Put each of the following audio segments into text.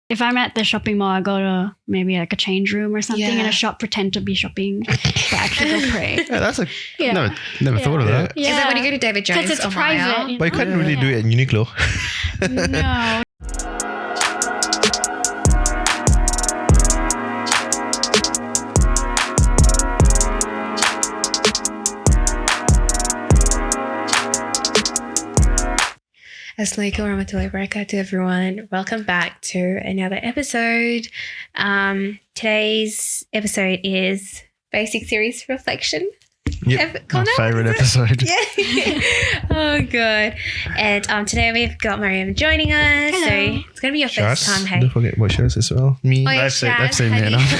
if I'm at the shopping mall, I go to maybe like a change room or something in a shop, pretend to be shopping, but actually go pray. Yeah, that's a Yeah. never thought of that. Yeah. Is that when you go to David Jones? Because it's or private. Myer? You But you know? can't really do it at Uniqlo. No. Assalamualaikum warahmatullahi wabarakatuh, everyone. Welcome back to another episode. Today's episode is Basic Series Reflection. Yep. My Connor? favourite episode. Yeah. Oh, good. And today we've got Mariam joining us. Hello. So it's going to be your first time. Hey. Don't forget about Shaz as well. Me. Oh, yeah, They've Shaz, seen me how do enough.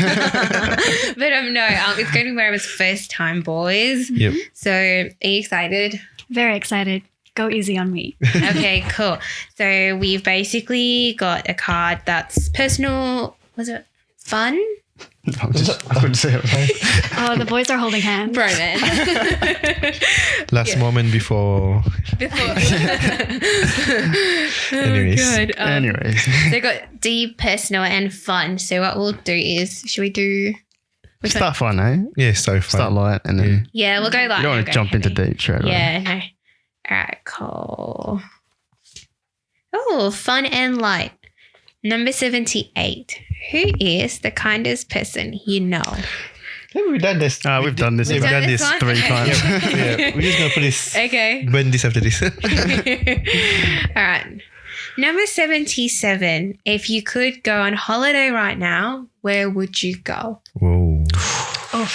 you- But no, it's going to be Mariam's first time, boys. Yep. So are you excited? Very excited. Go easy on me. Okay, cool. So we've basically got a card that's personal. Was it fun? I couldn't say it. Oh, the boys are holding hands. Bromance. Last moment before. Anyways. Oh, good. Anyways, They got deep, personal, and fun. So what we'll do is, should we do? start fun, eh? Yeah, so fun. Start light and then Yeah, we'll go you light. don't want to jump into deep straight away. Yeah, no. All right, cool. Oh, fun and light. Number 78. Who is the kindest person you know? Have we done this? We've done this. We've Done done this this. one? 3 times. Yeah, we're just going to put this. Okay. Burn this after this. All right. Number 77. If you could go on holiday right now, where would you go? Whoa. Oh,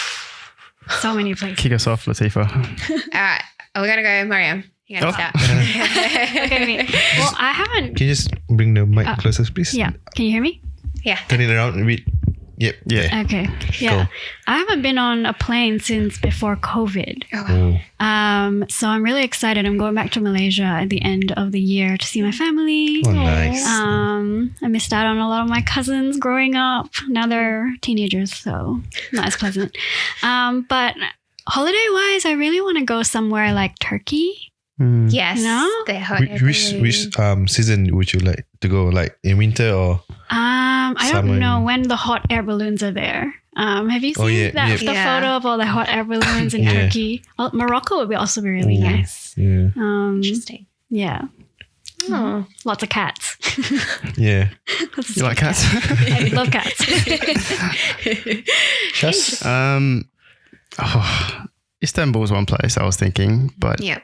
so many places. Kick us off, Latifa. All right. We're going to go, Mariam. You're going to start. Okay, wait. Well, I haven't. Can you just bring the mic closer, please? Yeah. Can you hear me? Yeah. Turn it around a bit. Yep. Yeah. Okay. Yeah. I haven't been on a plane since before COVID. Oh, wow. So I'm really excited. I'm going back to Malaysia at the end of the year to see my family. Oh, nice. I missed out on a lot of my cousins growing up. Now they're teenagers, so not as pleasant. But holiday-wise, I really want to go somewhere like Turkey. Yes. No? They're hot Which season would you like to go? Like in winter or? I Summer. don't know when the hot air balloons are there. Have you seen yeah. the Yeah. photo of all the hot air balloons in Yeah. Turkey? Well, Morocco would also be really nice. Yeah. Interesting. Yeah, Oh. lots of cats. Yeah. You like cats? I love cats. Just Istanbul's one place I was thinking, but Yeah.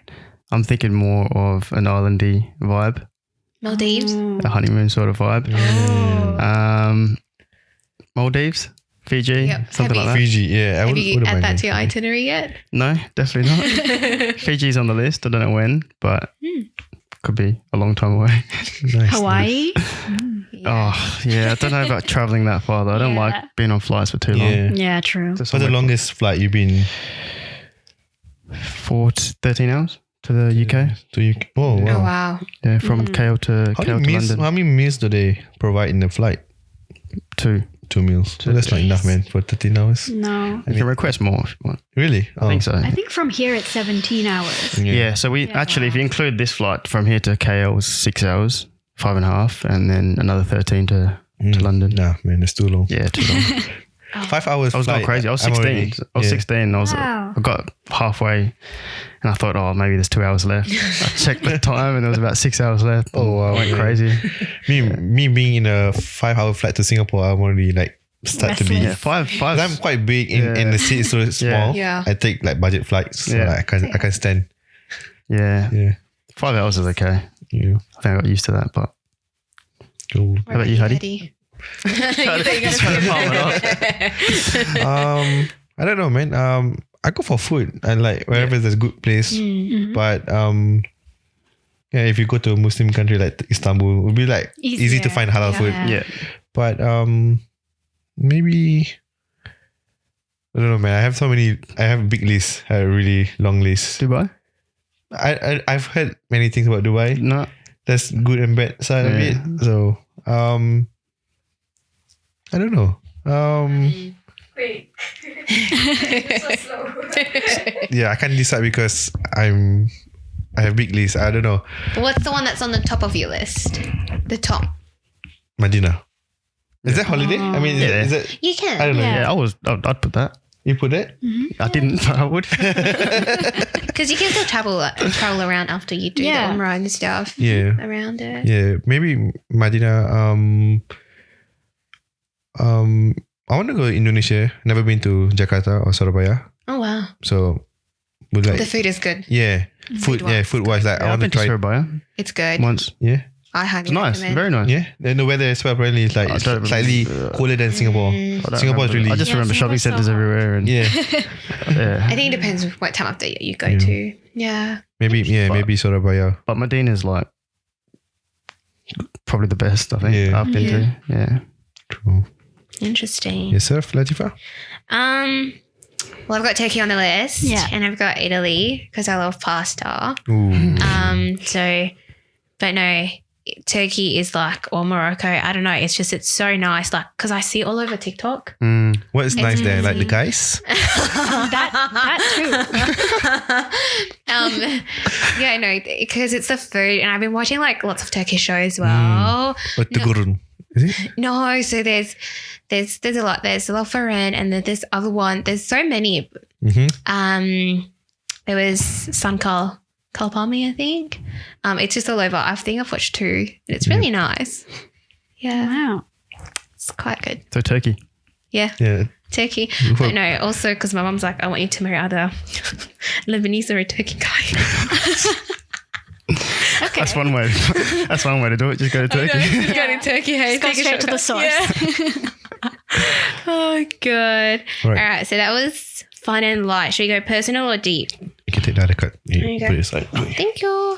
I'm thinking more of an islandy vibe, Maldives. a honeymoon sort of vibe. Oh. Maldives, Fiji, Yep. something Have like that. Fiji. Yeah. I Have wouldn't you add mind that to going. your itinerary yet? No, definitely not. Fiji's on the list. I don't know when, but could be a long time away. Nice, Hawaii. Oh, yeah. I don't know about traveling that far though. I don't Yeah. like being on flights for too long. Yeah. Yeah, true. Just What's the somewhere longest flight you've been 13 hours to the UK. to? UK? Oh, Oh, wow. wow. Yeah, from KL to London. How many meals do they provide in the flight? 2. 2 meals. So that's not enough, man, for 13 hours. No. You can request more if you want. Really? I think so. I think from here it's 17 hours. Yeah, so we actually, if you include this flight from here to KL, it's 6 hours, 5.5, and then another 13 to London. Nah, man, that's too long. Yeah, too long. 5 hours. I was going flight, crazy. I was I'm 16. already- I was yeah. 16. Wow. I got halfway and I thought, oh, maybe there's 2 hours left. I checked the time and there was about 6 hours left. Oh, wow, I went man. crazy. Me being in a 5-hour flight to Singapore, I'm already like start to be. Yeah, five. 'Cause I'm quite big and the seat is so small. Yeah. I take like budget flights, so Yeah. like, I can stand. Yeah. Yeah. 5 hours is okay. Yeah. I think I got used to that, but Cool. how about you, Hadi? I don't know, man. I go for food. I like wherever there's a good place. But yeah, if you go to a Muslim country like Istanbul, it would be like easy to Easier. find halal food. Yeah. Yeah. But maybe I don't know, man. I have a big list, a really long list. Dubai? I've heard many things about Dubai. No. That's good and bad side of Yeah. it. So I don't know. Wait. Yeah, I can't decide because I have big list. I don't know. What's the one that's on the top of your list? The top. Medina. Is that holiday? I mean, Yeah. is it? You can. I don't know. Yeah. Yeah, I'd put that. You put it? I didn't, but I would. Because you can still travel around after you do Yeah. the Umrah and stuff. Yeah. Around it. Yeah. Maybe Madinah. I want to go to Indonesia. Never been to Jakarta or Surabaya. Oh wow. So, would like. The food is good. Yeah. Food. Yeah. Food wise, like I I've want to been to try. Surabaya It's good. once. Yeah. I highly It's nice, recommend. very nice. Yeah. And the weather as well apparently is like I don't slightly colder than Singapore. I don't Singapore is remember. really. I just Yeah, remember shopping Singapore's centres so everywhere, and yeah. yeah. I think it depends what time of day you go to. Yeah. Maybe. Yeah. Maybe Surabaya. But Medina's like probably the best. I think Yeah. I've been to. Yeah. True. Interesting. Yes, sir, Latifa. Well, I've got Turkey on the list. Yeah. And I've got Italy because I love pasta. Ooh. So, but no, Turkey is like, or Morocco. I don't know. It's so nice. Like, because I see it all over TikTok. What is nice there? Like the guys? that too. Yeah, no, because it's the food, and I've been watching like lots of Turkish shows as well. What the gurun? Is it? No, so there's a lot. There's Lofarin, and then this other one. There's so many. Mm-hmm. There was Kalpami, I think. It's just all over. I think I've watched 2, and it's really nice. Yeah, Wow. it's quite good. So Turkey. Yeah, Yeah. Turkey. But no, also because my mum's like, I want you to marry either Lebanese or a Turkey guy. Okay. That's one way. That's one way to do it. Just go to Turkey. Just go to Turkey. Hey, Just go take a straight to the shortcut. source. Yeah. Oh, good. All All right. right, so that was fun and light. Should we go personal or deep? You can take the other card. You There you go. put it aside. Thank you.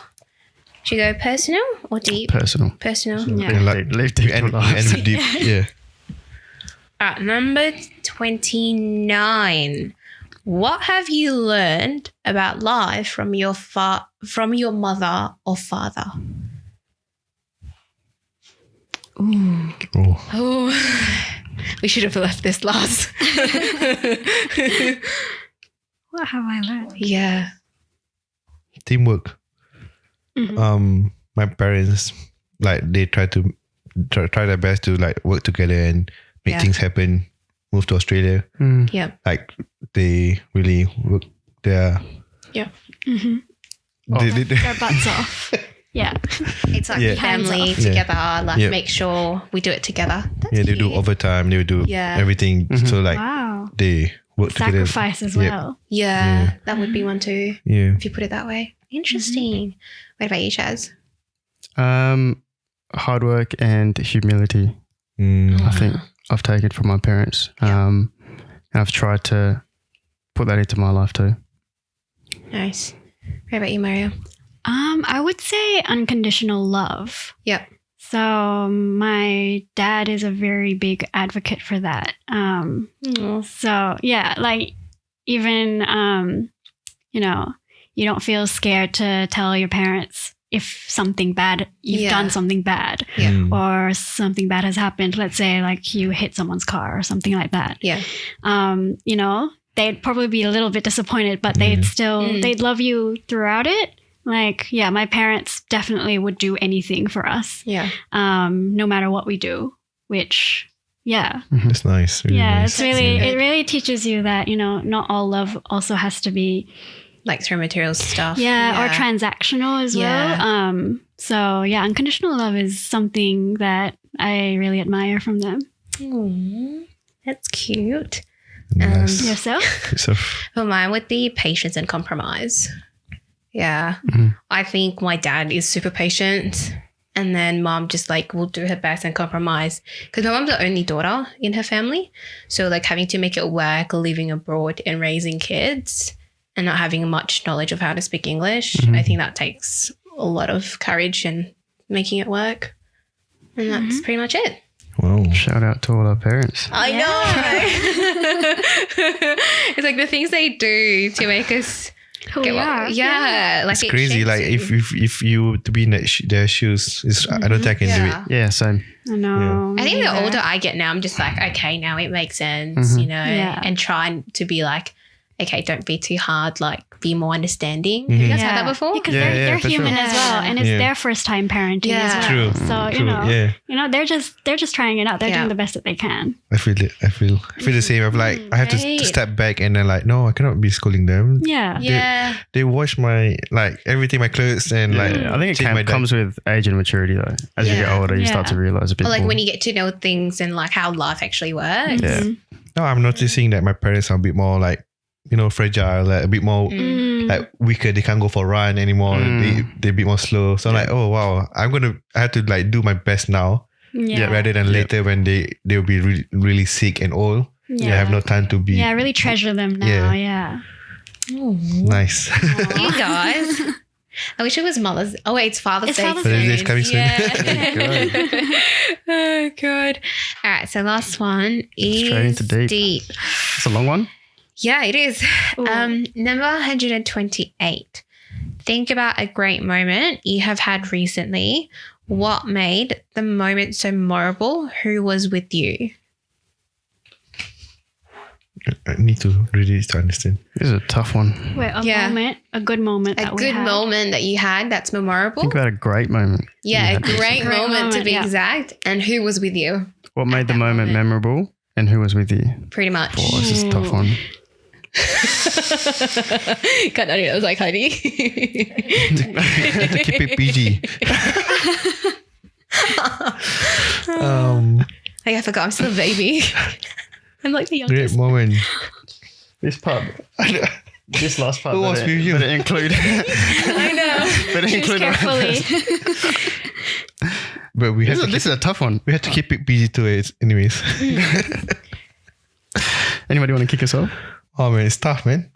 Should we go personal or deep? Personal. Personal. Yeah. Leave deep And, to last. and deep. Yeah. All right, number 29. What have you learned about life from your mother or father? Oh. Oh, we should have left this last. What have I learned? Yeah. Teamwork. Mhm. My parents, like, they try their best to like work together and make Yeah. things happen. Move to Australia. Yep. Like, they really work their. Mhm. They, Their butts off. Yeah. It's like Yeah. family Hands off. together. Like, Yeah. make sure we do it together. That's yeah, they do cute. overtime. They do Yeah. everything. So like Wow. they work together. Sacrifice as Yeah. well. Yeah, that would be one too, Yeah. if you put it that way. Interesting. What about you, Chaz? Hard work and humility. I think I've taken from my parents. And I've tried to put that into my life too. Nice. What about you, Mario? I would say unconditional love. Yep. So my dad is a very big advocate for that. So yeah, like even you don't feel scared to tell your parents if something bad you've Yeah. done something bad Yeah. or something bad has happened. Let's say like you hit someone's car or something like that. Yeah. They'd probably be a little bit disappointed, but they'd still they'd love you throughout it. Like, yeah, my parents definitely would do anything for us, Yeah. no matter what we do, which, yeah. That's nice. Really Yeah, nice. it's really, good. it really teaches you that, not all love also has to be, Like through material stuff. or transactional as Yeah. well. So yeah, unconditional love is something that I really admire from them. Aw, that's cute. Nice. Yourself? So, For mine would be patience and compromise. Yeah. I think my dad is super patient. And then mom just like will do her best and compromise. Because my mom's the only daughter in her family. So like having to make it work, living abroad and raising kids and not having much knowledge of how to speak English. I think that takes a lot of courage and making it work. And that's pretty much it. wow. Shout out to all our parents. I know. It's like the things they do to make us Who we are. Yeah, like It's crazy. shapes Like you. if you were to be in their shoes, I don't think I can do it. Yeah. Yeah, same. I know. I think the neither. older I get now, I'm just like, okay, now it makes sense, Yeah. and trying to be like, okay, don't be too hard, like be more understanding. Have you guys had that before? Because Yeah, they're for human sure. as well, and it's Yeah. their first time parenting as well. True. So True. Yeah. they're just trying it out. They're doing the best that they can. I feel it. I feel the same. I'm like, I have to Right. step back and then like, no, I cannot be scolding them. Yeah. Yeah. They wash my like everything, my clothes, and like I think it change my comes with age and maturity though. As you get Yeah. older, you start to realize a bit Or like more. when you get to know things and like how life actually works. Yeah. Now I'm noticing that my parents are a bit more like, fragile, like a bit more like weaker. They can't go for a run anymore. They're a bit more slow. So I'm like, oh wow, I have to like do my best now Yeah. rather than later when they'll be really, really sick and old. Yeah. I have no time to be Yeah, really treasure them now. Yeah. nice. You guys. I wish it was Mother's. Oh wait, it's Father's It's Day. Father's Father's Day is coming soon. Yeah. Oh god. All right, so last one is Straight into deep. It's a long one. Yeah, it is. Number 128. Think about a great moment you have had recently. What made the moment so memorable? Who was with you? I need to read this to understand. This is a tough one. Wait, a good moment. A that we good had. moment that you had that's memorable. Think about a great moment. Yeah, a had great Great moment to moment, be yeah. exact. And who was with you? What made the that moment moment. memorable and who was with you? Pretty much. Oh, this is a tough one. Can't I was like, honey. Keep it PG. Hey, I forgot I'm still a baby. I'm like the Great youngest. moment. This part, this last part, Who was with you? But it include, I know. but it Choose include. carefully. But we have to This is a tough one. we have to keep it PG to it anyways. Anybody want to kick us off? Oh man, it's tough, man.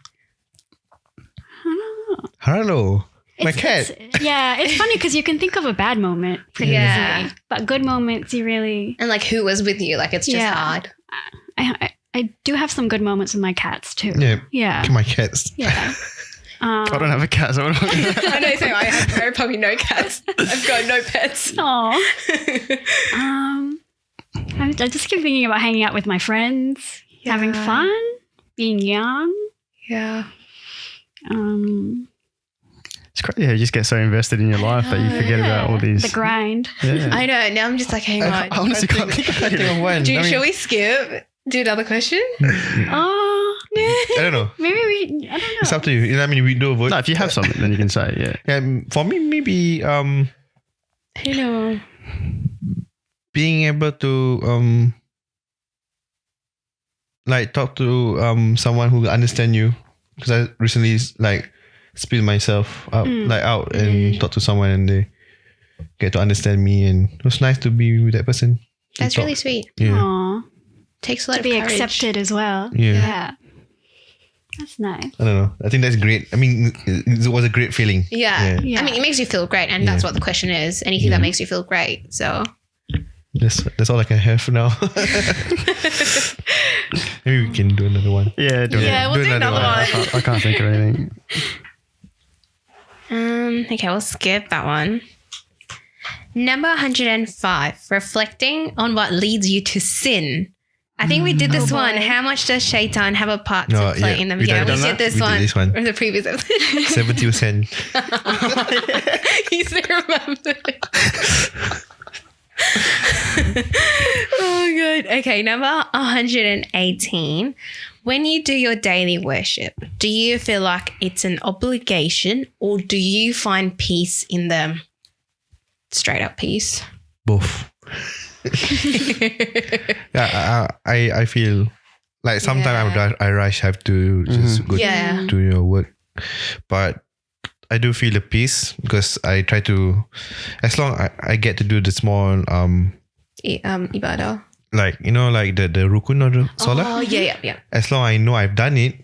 Hello. My cat. It's funny because you can think of a bad moment pretty Yeah. easily, but good moments you really. And like, who was with you? Like, it's just Yeah. hard. I do have some good moments with my cats too. Yeah. Yeah. My cats. Yeah. I don't have a cat, so I don't I know, so I have very probably no cats. I've got no pets. Aw. I just keep thinking about hanging out with my friends, having Yeah. fun, being young. Yeah. It's crazy. Yeah, you just get so invested in your life that you forget about all these. The grind. Yeah. I know. Now I'm just like, hang I on. honestly can't think of I think anything. of one. Shall we skip? Do another question? Oh, I don't know. maybe we. I don't know. It's up to you. You know, I mean, we do vote. No, if you have something, then you can say, yeah. Yeah, for me, maybe I don't know. being able to like talk to someone who will understand you, because I recently like spilled myself out and talk to someone and they get to understand me, and it was nice to be with that person. That's talk. really sweet. Yeah. Aw. Takes a lot To of be courage. accepted as well. Yeah. Yeah. That's nice. I don't know. I think that's great. I mean, it was a great feeling. Yeah. Yeah. I mean, it makes you feel great, and that's what the question is. Anything that makes you feel great. So That's all I can have for now. Maybe we can do another one. Yeah, we'll do another one. I can't think of anything. Okay, we'll skip that one. Number 105, reflecting on what leads you to sin. I think we did this one. How much does Shaitan have a part to play in them? we Yeah, done we that. did this We one. did this one. Or the previous episode. 70%. You still remember. Oh, good. Okay, number 118. When you do your daily worship, do you feel like it's an obligation or do you find peace in them? Straight up peace. Both. Yeah, I feel like sometimes I rush, have to just go Yeah. do your work, but I do feel the peace because I try to, as long I get to do the small Ibadah. like like the rukun or the salah. Oh, yeah. As long I know I've done it,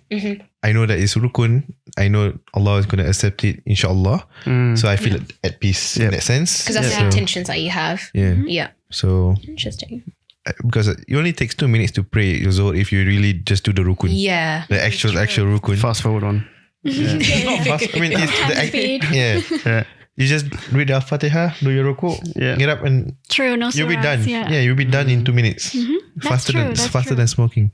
I know that it's rukun. I know Allah is going to accept it, inshallah. So I feel at peace in that sense. Because that's the intentions that you have. Yeah. Yeah. So Interesting. because it only takes 2 minutes to pray your Zohar if you really just do the rukun. Yeah. The actual rukun. Fast forward on. Not fast. I mean, it's the Speed. yeah. Yeah. You just read the Al-Fatiha, do your ruku, get up and True, no you'll be surahs, done. Yeah. You'll be done in 2 minutes. That's true, that's Faster true. than smoking.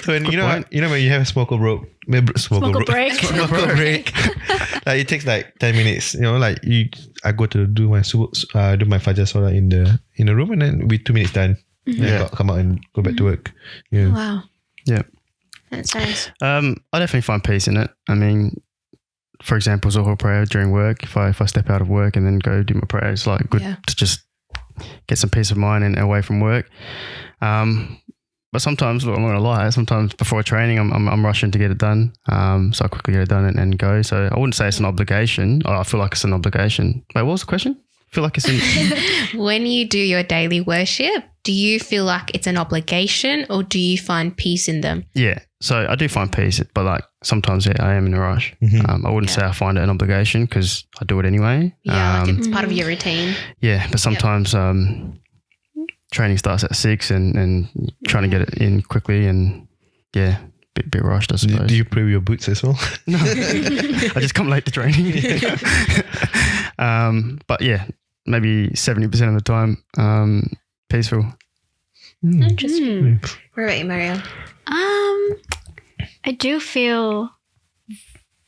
So when you know when you have a smoker break. Smoker break. Smoker break. Like it takes like 10 minutes. You know, like I go to do my Fajr Salah in the room, and then with 2 minutes done. Then I come out and go back to work. Yeah. Wow. Yeah. That's nice. I definitely find peace in it. I mean, for example, Zuhur prayer during work. If I step out of work and then go do my prayer, it's like good to just get some peace of mind and away from work. But sometimes, look, I'm not gonna lie. Sometimes before training, I'm rushing to get it done. So I quickly get it done and go. So I wouldn't say it's an obligation. I feel like it's an obligation. Wait, what was the question? I feel like it's When you do your daily worship, do you feel like it's an obligation, or do you find peace in them? Yeah. So I do find peace, but like sometimes I am in a rush. I wouldn't say I find it an obligation because I do it anyway. Yeah, like it's part of your routine. Yeah, but sometimes training starts at 6 and trying to get it in quickly and bit rushed, I suppose. Do you pray with your boots as well? No, I just come late to training. But yeah, maybe 70% of the time, peaceful. Interesting. What about you, Mario? I do feel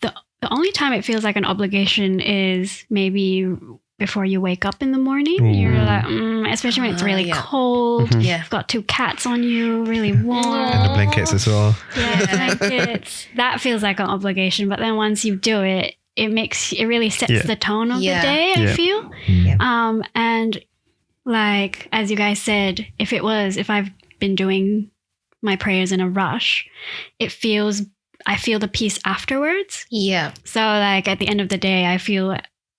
the only time it feels like an obligation is maybe before you wake up in the morning. You're like, especially when it's really cold. Yeah. You've got 2 cats on you, really warm. And the blankets as well. Yeah, blankets. That feels like an obligation. But then once you do it, it really sets the tone of the day, I feel. Yeah. And like, as you guys said, if I've been doing my prayers in a rush, I feel the peace afterwards. Yeah. So like at the end of the day, I feel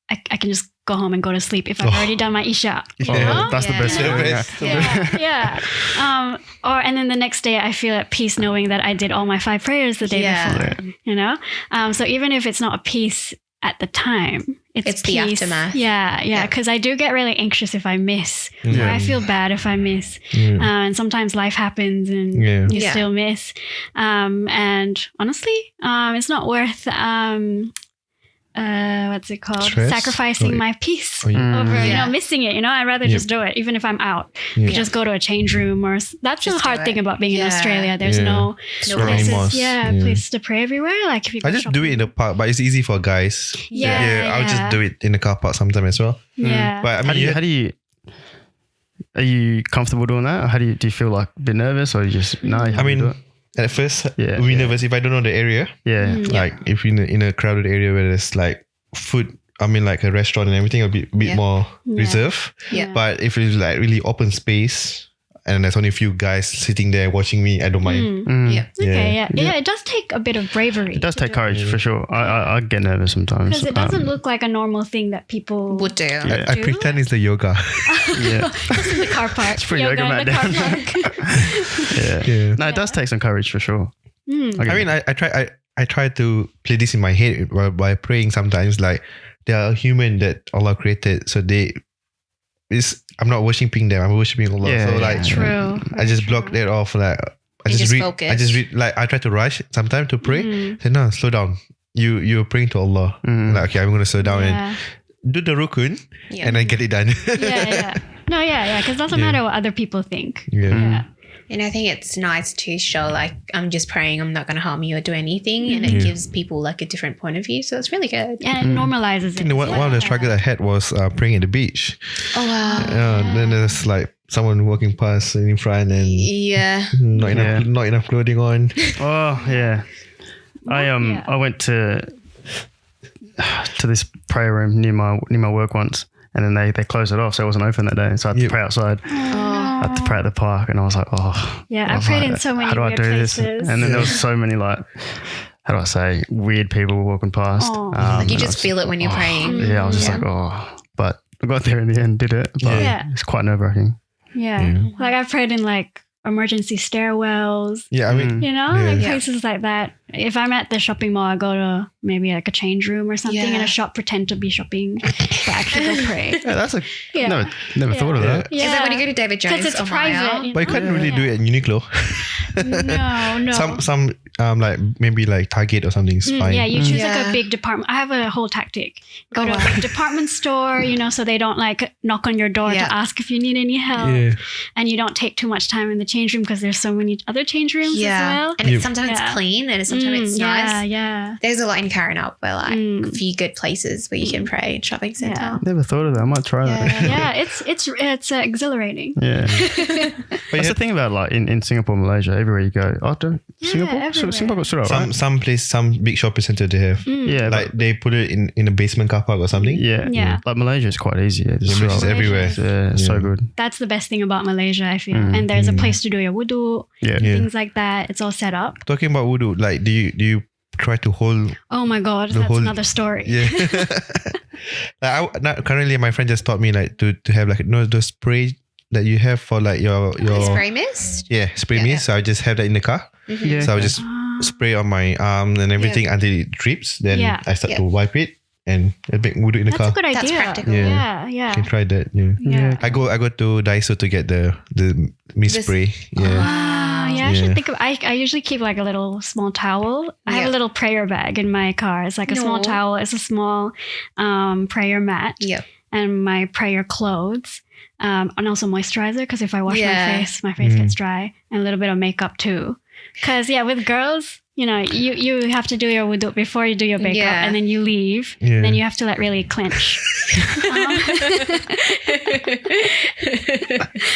I can just go home and go to sleep if I've already done my Isha. You know? That's the best. And then the next day I feel at peace knowing that I did all my 5 prayers the day before, you know? So even if it's not a peace at the time, it's the peace. aftermath. Yeah. Because I do get really anxious if I miss, or I feel bad if I miss. And sometimes life happens and you still miss. And honestly, it's not worth what's it called? Stress? Sacrificing my peace over, missing it. I'd rather just do it, even if I'm out. Just go to a change room that's the hard thing about being in Australia. There's no places, places to pray everywhere. Like if you I just do it in the park, but it's easy for guys. I'll just do it in the car park sometime as well. Yeah. But I mean, are you comfortable doing that? Or do you feel like a bit nervous, or you just no? I mean, at first, we nervous if I don't know the area. Like if you're in a crowded area where there's like food, I mean like a restaurant and everything, it'll be a bit more reserved. Yeah. But if it's like really open space and there's only a few guys sitting there watching me, I don't mind. Yeah. Okay. Yeah. It does take a bit of bravery. It does take courage for sure. I get nervous sometimes because it doesn't look like a normal thing that people would do. I pretend it's the yoga. Just in the car park. Just put yoga mat in the down. car park. No, it does take some courage for sure. I mean, I try to play this in my head by praying sometimes. Like they are human that Allah created, so I'm not worshipping them. I'm worshipping Allah. True. I just block that off. Like I just read. Focus. I just read. Like I try to rush sometimes to pray. Say no, slow down. You're praying to Allah. Like okay, I'm gonna slow down and do the rukun, and then get it done. No, because it doesn't matter what other people think. And I think it's nice to show like, I'm just praying, I'm not going to harm you or do anything. And it gives people like a different point of view. So it's really good. And it normalizes it. One of the struggles I had was praying at the beach. Oh, wow. Then there's like someone walking past in front and not enough clothing on. Oh, yeah. I went to this prayer room near my work once, and then they closed it off, so it wasn't open that day. So I had to pray outside. I had to pray at the park, and I was like, I prayed in so many weird places. And then there was so many like, how do I say, weird people walking past. Like you just feel it when you're praying. Yeah, I was just like, but I got there in the end, did it. But it's quite nerve-wracking. Like I prayed in like emergency stairwells. Yeah, I mean, like places like that. If I'm at the shopping mall, I go to maybe like a change room or something in a shop, pretend to be shopping, but actually go pray. Yeah, that's never thought of that. Is that when you go to David Jones? Because it's private. But you can't really do it in Uniqlo. No. Some like maybe like Target or something is fine. Yeah, you choose like a big department. I have a whole tactic. Go to a big department store, so they don't like knock on your door to ask if you need any help. Yeah. And you don't take too much time in the change room because there's so many other change rooms as well. And it's sometimes clean and sometimes it's nice. Yeah. There's a lot in Karrinyup where like a few good places where you can pray, shopping centre. Yeah. Never thought of that. I might try that. Yeah, it's exhilarating. Yeah. That's the thing about like in Singapore, Malaysia, everywhere you go. Singapore got right? Some place, some big shopping centre they have. Yeah. Like they put it in a basement car park or something. Yeah. Like Malaysia is quite easy. It's everywhere. Yeah, so good. That's the best thing about Malaysia, I feel. And there's a place to do your wudu, things like that. It's all set up. Talking about wudu, like do you try to hold? Oh my God, that's another story. Yeah. Currently, my friend just taught me like to have like the spray that you have for like your spray mist. Yeah, spray mist. So I just have that in the car. Yeah. So I just spray on my arm and everything until it drips. Then I start to wipe it and I make wudu in the car. That's a good idea. That's practical. Yeah. You can try that. Yeah. I go to Daiso to get the mist spray. Yeah. I should think of. I usually keep like a little small towel. I have a little prayer bag in my car. It's like a small towel. It's a small prayer mat. Yep. And my prayer clothes. And also moisturizer because if I wash my face gets dry, and a little bit of makeup too. Because with girls, you have to do your wudu before you do your makeup, and then you leave. And then you have to like really clench.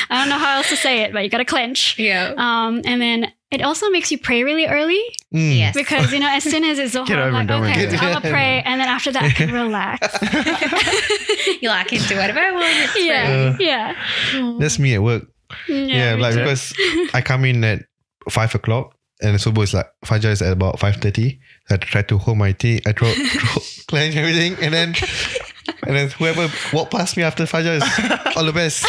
I don't know how else to say it, but you gotta clench. Yeah. And then it also makes you pray really early. Yes. Because as soon as it's Zohar, I'm like, okay, I'm gonna pray, and then after that I can relax. You're like, I can do whatever I want. Yeah. That's me at work. Yeah, like because I come in at 5 o'clock and Subuh is like Fajar is at about 5:30. So I try to hold my tea, I throw clench everything, and then whoever walk past me after Fajar is all the best.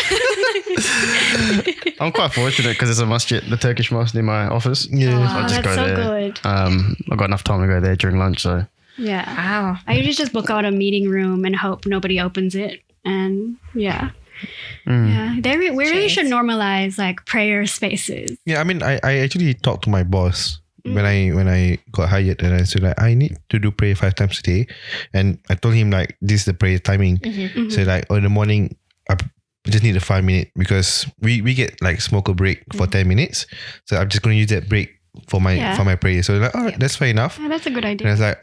I'm quite fortunate because there's a masjid, the Turkish mosque near my office. Yeah, so I just go there. Good. I've got enough time to go there during lunch, so. Yeah. Wow. I usually just book out a meeting room and hope nobody opens it, and we really should normalize like prayer spaces. Yeah, I mean, I actually talked to my boss when I got hired, and I said like I need to do prayer 5 times a day, and I told him like this is the prayer timing. So like in the morning I just need a 5 minute because we get like smoker break for 10 minutes, so I'm just going to use that break for my prayer. So like, that's fair enough. Yeah, that's a good idea. And I was like,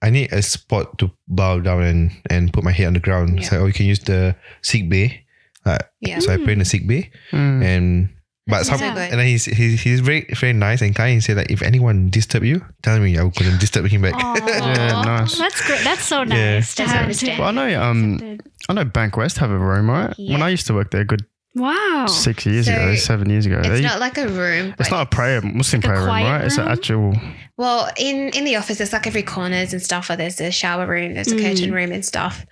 I need a spot to bow down and put my head on the ground. Yeah. So you can use the sick bay. So I pray in the sick bay, and then he's very very nice and kind. He said like if anyone disturb you, tell me. I'm gonna disturb him back. Yeah, nice. That's great. That's so nice to have. Well, I know Bank West have a room, right? Yeah. When I used to work there, 7 years ago. It's not like a room. It's not a Muslim prayer room, right? Room? It's an actual. Well, in the office, there's like every corners and stuff. Where there's a shower room, there's a curtain room and stuff.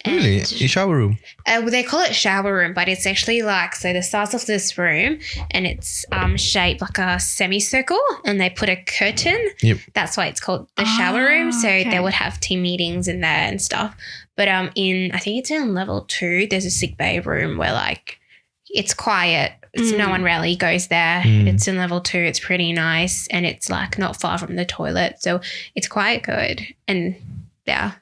Really? A shower room? They call it shower room, but it's actually like, so the size of this room and it's shaped like a semicircle and they put a curtain. Yep. That's why it's called the shower room. So they would have team meetings in there and stuff. But I think it's in level 2, there's a sick bay room where like it's quiet. It's no one really goes there. It's in level 2. It's pretty nice and it's like not far from the toilet. So it's quite good. And yeah.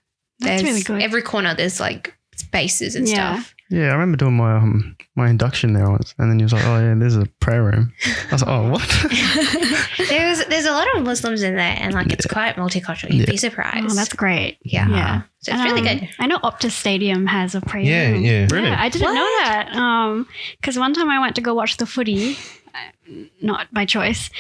That's really good. Every corner there's like spaces and stuff. Yeah, I remember doing my induction there once, and then he was like, "Oh yeah, there's a prayer room." I was like, "Oh, what?" there's a lot of Muslims in there, and like it's quite multicultural. You'd be surprised. Oh, that's great. Yeah. So it's really good. I know Optus Stadium has a prayer room. Yeah, really. Yeah, I didn't know that. Because one time I went to go watch the footy. Not by choice.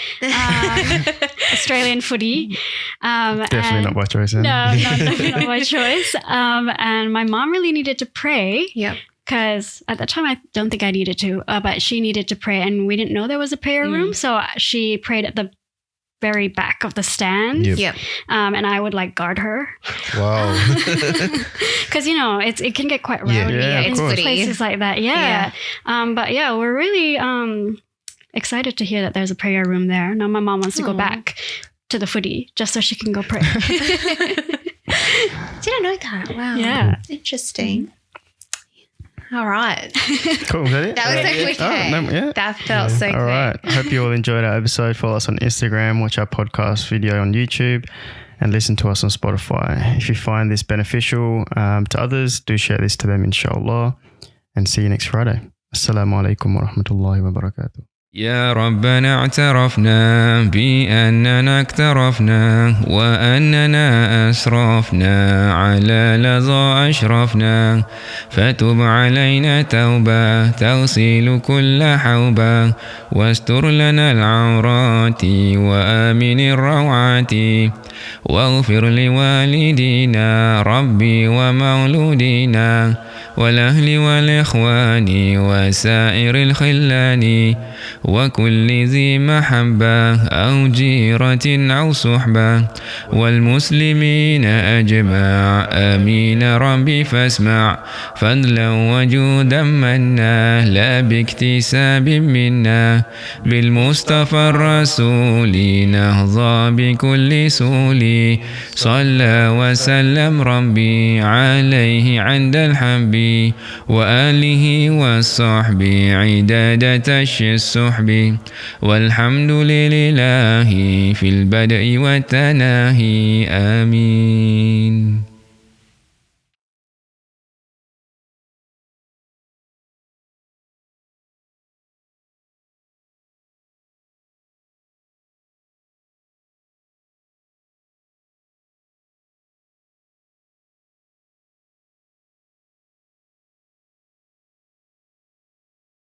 Australian footy. Definitely not by choice. No, definitely not by choice. And my mom really needed to pray. Yep. Because at that time, I don't think I needed to, but she needed to pray. And we didn't know there was a prayer room. So she prayed at the very back of the stand. Yep. And I would like guard her. Wow. Because, it can get quite rowdy in places like that. Yeah. But yeah, we're really... excited to hear that there's a prayer room there. Now my mom wants to go back to the footy just so she can go pray. Didn't know that. Wow. Yeah. Interesting. All right. Cool. Was that it? That was so quick. That felt so quick. All right. Hope you all enjoyed our episode. Follow us on Instagram, watch our podcast video on YouTube, and listen to us on Spotify. If you find this beneficial to others, do share this to them, inshallah. And see you next Friday. Assalamu alaikum wa rahmatullahi wa barakatuh. يا ربنا اعترفنا بأننا اكترفنا وأننا أسرفنا على لظى أشرفنا فتب علينا توبة تغسل كل حوبة واستر لنا العورات وآمن الروعات واغفر لوالدينا ربي ومولودينا والأهل والإخوان وسائر الخلان وكل ذي محبة أو جيرة أو صحبة والمسلمين أجمع آمين ربي فاسمع فضلا وجودا منا لا باكتساب منا بالمصطفى الرسول نهضى بكل سول صلى وسلم ربي عليه عند الحب وآله والصحب عدادة الصحب والحمد لله في البدء والتناهي آمين.